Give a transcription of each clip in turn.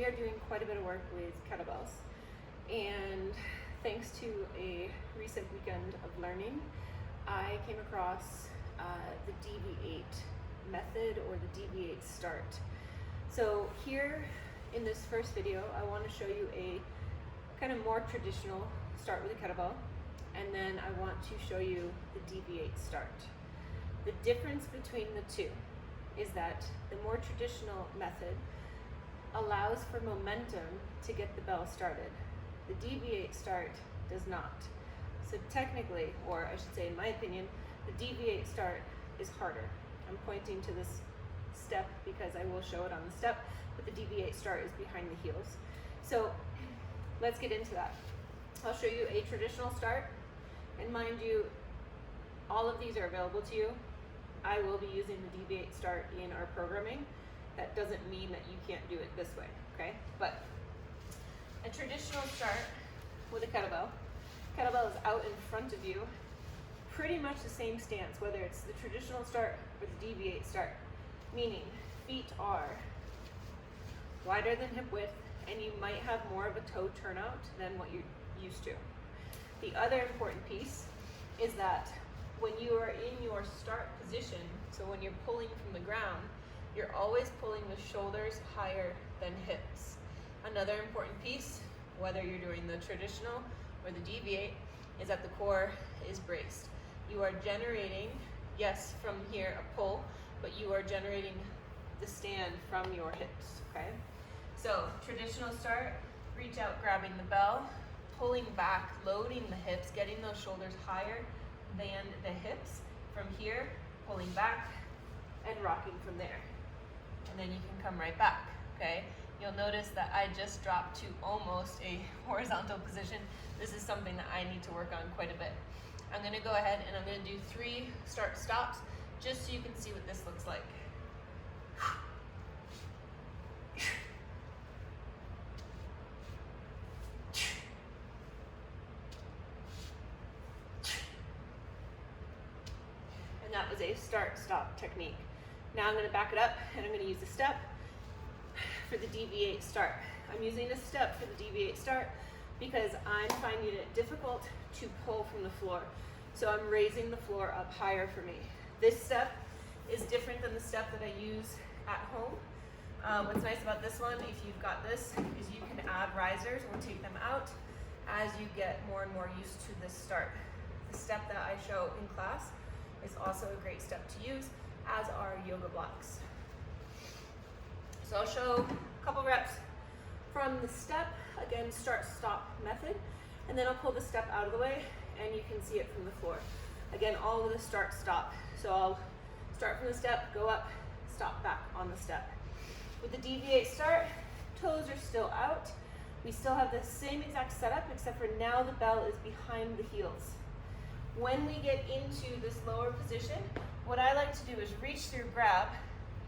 we are doing quite a bit of work with kettlebells. And thanks to a recent weekend of learning, I came across the DV8 method, or the DV8 start. So here in this first video, I want to show you a kind of more traditional start with a kettlebell, and then I want to show you the DV8 start. The difference between the two is that the more traditional method allows for momentum to get the bell started. The DV8 start does not. So technically, or I should say in my opinion, the DV8 start is harder. I'm pointing to this step because I will show it on the step, but the DV8 start is behind the heels. So let's get into that. I'll show you a traditional start, and mind you, all of these are available to you. I will be using the DV8 start in our programming. That doesn't mean that you can't do it this way, okay? But a traditional start with a kettlebell is out in front of you, pretty much the same stance, whether it's the traditional start or the DV8 start, meaning feet are wider than hip width, and you might have more of a toe turnout than what you're used to. The other important piece is that when you are in your start position, so when you're pulling from the ground, you're always pulling the shoulders higher than hips. Another important piece, whether you're doing the traditional or the DV8, is that the core is braced. You are generating, yes, from here a pull, but you are generating the stand from your hips, okay? So traditional start, reach out, grabbing the bell, pulling back, loading the hips, getting those shoulders higher than the hips. From here, pulling back and rocking from there. And then you can come right back, okay? You'll notice that I just dropped to almost a horizontal position. This is something that I need to work on quite a bit. I'm gonna go ahead and I'm gonna do 3 start stops just so you can see what this looks like. And that was a start-stop technique. Now I'm going to back it up and I'm going to use the step for the DV8 start. I'm using the step for the DV8 start because I'm finding it difficult to pull from the floor. So I'm raising the floor up higher for me. This step is different than the step that I use at home. What's nice about this one, if you've got this, is you can add risers or take them out as you get more and more used to this start. The step that I show in class is also a great step to use, as are yoga blocks. So I'll show a couple reps from the step, again, start-stop method, and then I'll pull the step out of the way and you can see it from the floor. Again, all with a start-stop. So I'll start from the step, go up, stop back on the step. With the DV8 start, toes are still out. We still have the same exact setup, except for now the bell is behind the heels. When we get into this lower position, what I like to do is reach through, grab,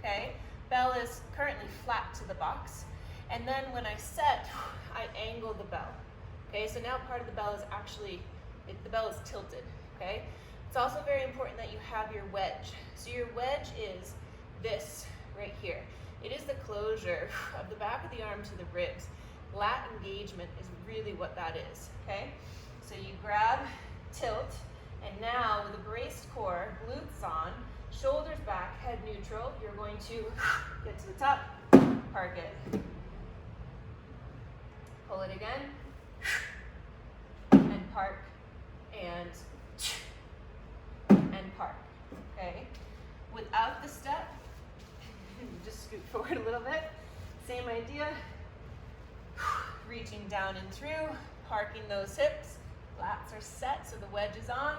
okay? Bell is currently flat to the box. And then when I set, I angle the bell, okay? So now part of the bell is actually, the bell is tilted, okay? It's also very important that you have your wedge. So your wedge is this right here. It is the closure of the back of the arm to the ribs. Lat engagement is really what that is, okay? So you grab, tilt, and now with a braced core, glutes on, shoulders back, head neutral, you're going to get to the top, park it. Pull it again, and park, and park, okay? Without the step, just scoot forward a little bit, same idea, reaching down and through, parking those hips, lats are set so the wedge is on.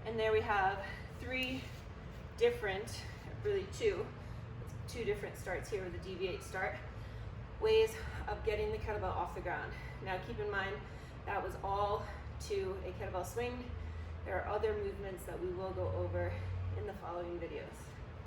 And there we have 3 different, really 2 different starts here with the DV8 start, ways of getting the kettlebell off the ground. Now keep in mind, that was all to a kettlebell swing. There are other movements that we will go over in the following videos.